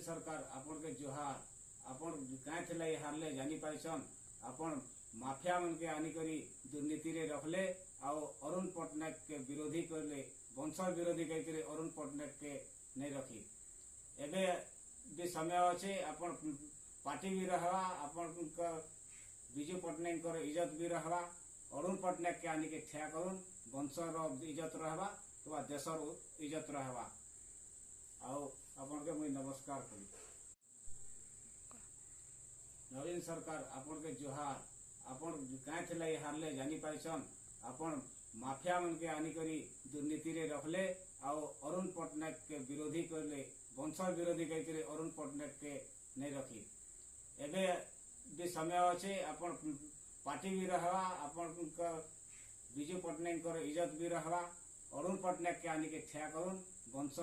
सरकार आपण के जोहार आपण काहे थिला ये हारले जानी पाइछन आपण माफिया मन के आनी करी दुर्नीति रे रखले आ अरुण पटनायक के विरोधी करले वंश विरोधी कह अरुण पटनायक के नहीं रखी एबे भी समय अच्छे आपण पार्टी भी रहवा आपण विजू पटनायक इज्जत भी रहवा अरुण पटनायक के आनी के ठिया करूँ वंशर इज्जत रहवा तो देशर इज्जत रहवा आपण के मुई नमस्कार करी। नवीन सरकार आपण के जोहार आपण काहे थिला ये हारले जानी पाइछन आपण माफिया मन के आनी करी दुर्नीति रे रखले आ अरुण पटनायक के विरोधी करले वंश विरोधी कह अरुण पटनायक के नहीं रखी एबे भी समय अच्छे आपण पार्टी भी रहवा आपण विजू पटनायक इज्जत भी रहवा अरुण पटनायक के आनी के ठिया करूँ वंश